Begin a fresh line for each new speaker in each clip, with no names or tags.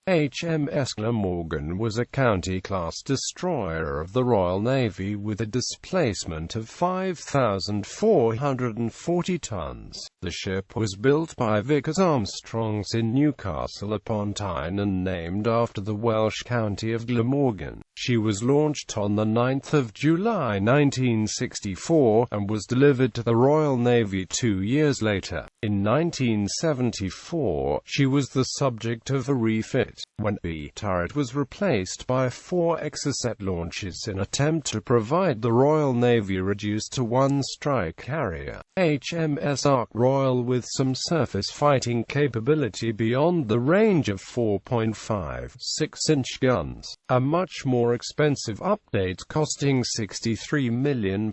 HMS Glamorgan was a County-class destroyer of the Royal Navy with a displacement of 5,440 tons. The ship was built by Vickers-Armstrongs in Newcastle upon Tyne and named after the Welsh county of Glamorgan. She was launched on the 9th of July 1964, and was delivered to the Royal Navy 2 years later. In 1974, she was the subject of a refit, when the turret was replaced by 4 Exocet launches in an attempt to provide the Royal Navy reduced to 1 strike carrier. HMS Ark Royal with some surface fighting capability beyond the range of 4.5 6-inch guns. A much more expensive update costing £63 million.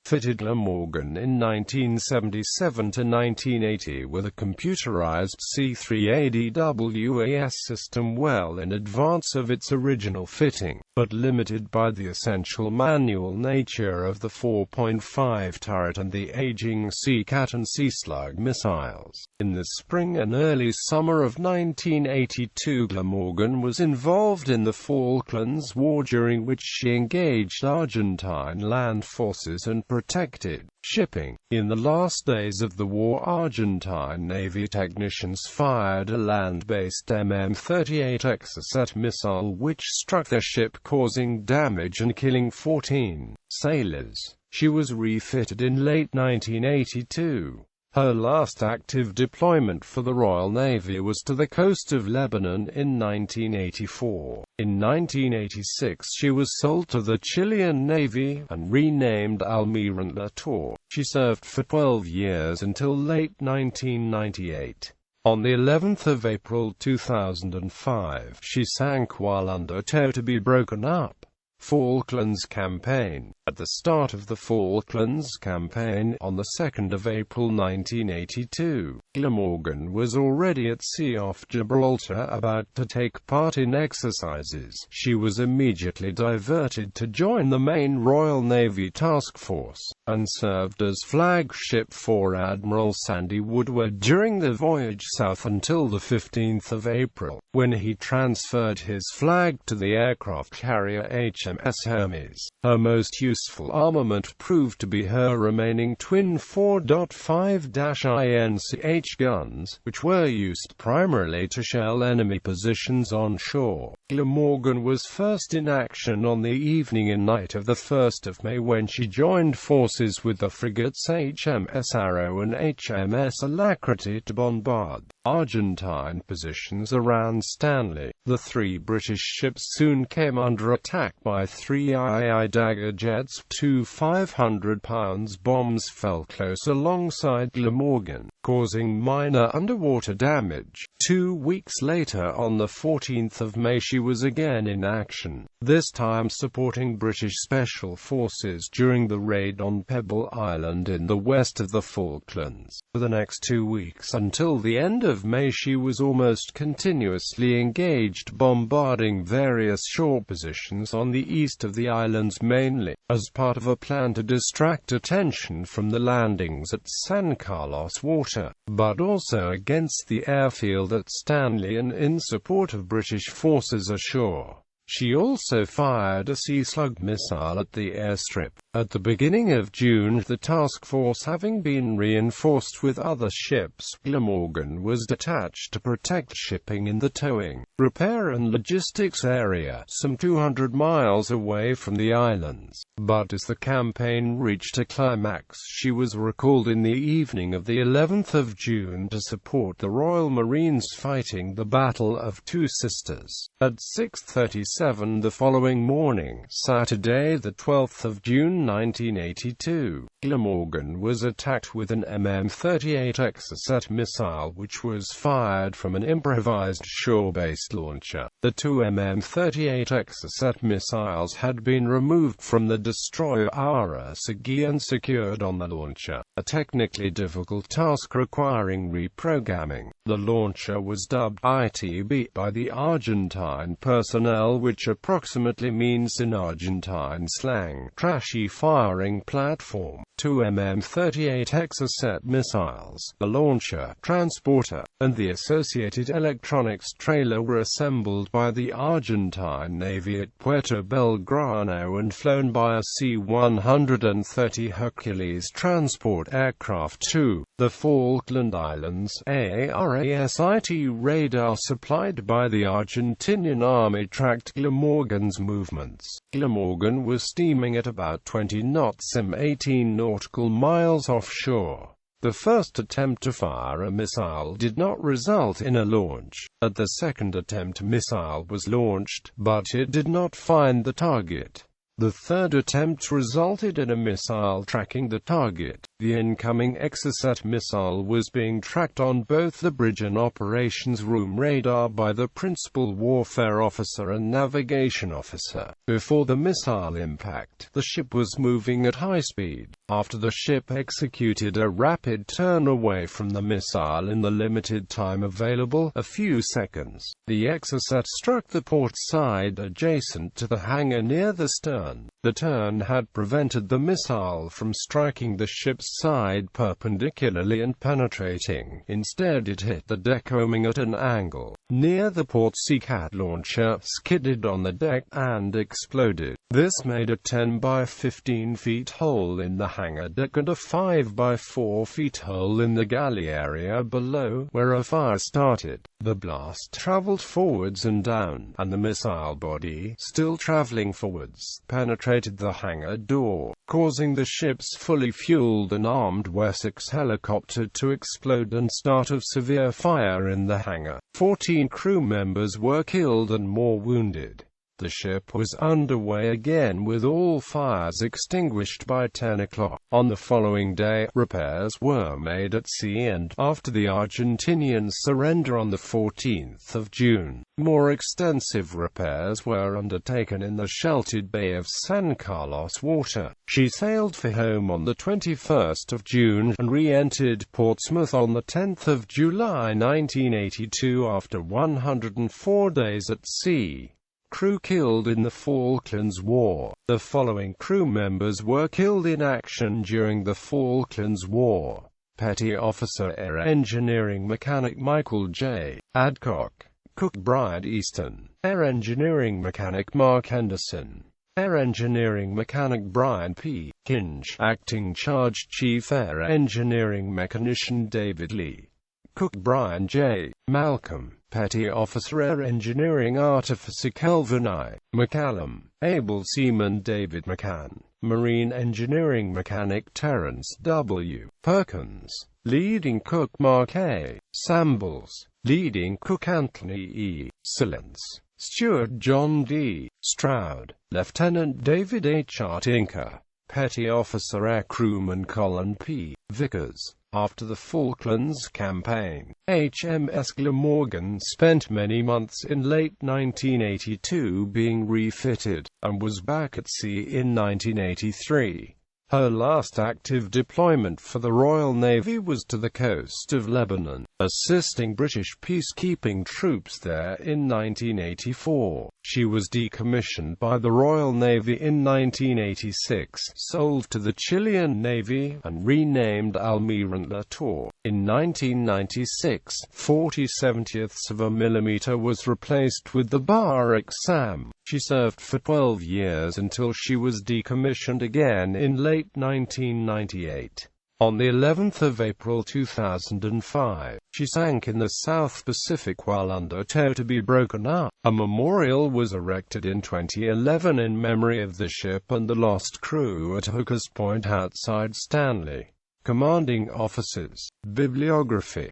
Fitted Glamorgan in 1977 to 1980 with a computerized C3ADWAS system well in advance of its original fitting, but limited by the essential manual nature of the 4.5 turret and the aging Sea-Cat and Sea-Slug missiles. In the spring and early summer of 1982, Glamorgan was involved in the Falklands War, during which she engaged Argentine land forces and protected shipping. In the last days of the war, Argentine Navy technicians fired a land-based MM-38 Exocet missile which struck their ship, causing damage and killing 14 sailors. She was refitted in late 1982. Her last active deployment for the Royal Navy was to the coast of Lebanon in 1984. In 1986 she was sold to the Chilean Navy, and renamed Almirante La Tour. She served for 12 years until late 1998. On the 11th of April 2005, she sank while under tow to be broken up. Falklands Campaign. At the start of the Falklands Campaign, on the 2nd of April 1982, Glamorgan was already at sea off Gibraltar about to take part in exercises. She was immediately diverted to join the main Royal Navy task force, and served as flagship for Admiral Sandy Woodward during the voyage south until the 15th of April, when he transferred his flag to the aircraft carrier HMS Hermes. Her most useful armament proved to be her remaining twin 4.5-INCH guns, which were used primarily to shell enemy positions on shore. Glamorgan was first in action on the evening and night of the 1st of May, when she joined forces with the frigates HMS Arrow and HMS Alacrity to bombard Argentine positions around Stanley. The 3 British ships soon came under attack by 3 II Dagger jets. 2 500-pound bombs fell close alongside Glamorgan, causing minor underwater damage. 2 weeks later, on the 14th of May, she was again in action, this time supporting British Special Forces during the raid on Pebble Island in the west of the Falklands. For the next 2 weeks until the end of May, she was almost continuously engaged, bombarding various shore positions on the east of the islands, mainly as part of a plan to distract attention from the landings at San Carlos Water, but also against the airfield at Stanley and in support of British forces ashore. She also fired a Sea-Slug missile at the airstrip. At the beginning of June, the task force having been reinforced with other ships, Glamorgan was detached to protect shipping in the towing, repair and logistics area, some 200 miles away from the islands. But as the campaign reached a climax, she was recalled in the evening of the 11th of June to support the Royal Marines fighting the Battle of Two Sisters. At 6:37 the following morning, Saturday the 12th of June 1982, Glamorgan was attacked with an MM-38 Exocet missile which was fired from an improvised shore-based launcher. The 2 MM-38 Exocet missiles had been removed from the destroyer Ara Sagi and secured on the launcher, a technically difficult task requiring reprogramming. The launcher was dubbed ITB by the Argentine personnel, which approximately means in Argentine slang, trashy firing platform, 2 mm-38 Exocet missiles, a launcher, transporter, and the associated electronics trailer were assembled by the Argentine Navy at Puerto Belgrano and flown by a C-130 Hercules transport aircraft to the Falkland Islands. ARASIT radar supplied by the Argentinian Army tracked Glamorgan's movements. Glamorgan was steaming at about 20 knots some 18 nautical miles offshore. The first attempt to fire a missile did not result in a launch. At the second attempt, a missile was launched, but it did not find the target. The third attempt resulted in a missile tracking the target. The incoming Exocet missile was being tracked on both the bridge and operations room radar by the principal warfare officer and navigation officer. Before the missile impact, the ship was moving at high speed. After the ship executed a rapid turn away from the missile in the limited time available, a few seconds, the Exocet struck the port side adjacent to the hangar near the stern. The turn had prevented the missile from striking the ship's side perpendicularly and penetrating. Instead, it hit the deck homing at an angle. Near the port, Seacat launcher skidded on the deck and exploded. This made a 10 by 15 feet hole in the hangar deck and a 5 by 4 feet hole in the galley area below, where a fire started. The blast traveled forwards and down, and the missile body, still traveling forwards, penetrated the hangar door, causing the ship's fully fueled and armed Wessex helicopter to explode and start a severe fire in the hangar. 14 crew members were killed and more wounded. The ship was underway again with all fires extinguished by 10 o'clock. On the following day, repairs were made at sea and, after the Argentinian surrender on the 14th of June, more extensive repairs were undertaken in the sheltered Bay of San Carlos water. She sailed for home on the 21st of June and re-entered Portsmouth on the 10th of July 1982 after 104 days at sea. Crew killed in the Falklands War. The following crew members were killed in action during the Falklands War: Petty Officer Air Engineering Mechanic Michael J. Adcock, Cook Brian Easton, Air Engineering Mechanic Mark Henderson, Air Engineering Mechanic Brian P. Kinch, Acting Charge Chief Air Engineering Mechanician David Lee, Cook Brian J. Malcolm, Petty Officer Air Engineering Artificer Kelvin I. McCallum, Able Seaman David McCann, Marine Engineering Mechanic Terence W. Perkins, Leading Cook Mark A. Sambles, Leading Cook Anthony E. Silence, Steward John D. Stroud, Lieutenant David H. Tinker, Petty Officer Air Crewman Colin P. Vickers. After the Falklands Campaign, HMS Glamorgan spent many months in late 1982 being refitted, and was back at sea in 1983. Her last active deployment for the Royal Navy was to the coast of Lebanon, assisting British peacekeeping troops there in 1984. She was decommissioned by the Royal Navy in 1986, sold to the Chilean Navy, and renamed Almirante La Tour. In 1996, 40/70 was replaced with the Barak Sam. She served for 12 years until she was decommissioned again in late 1998. On the 11th of April 2005, she sank in the South Pacific while under tow to be broken up. A memorial was erected in 2011 in memory of the ship and the lost crew at Hookers Point outside Stanley. Commanding Officers. Bibliography.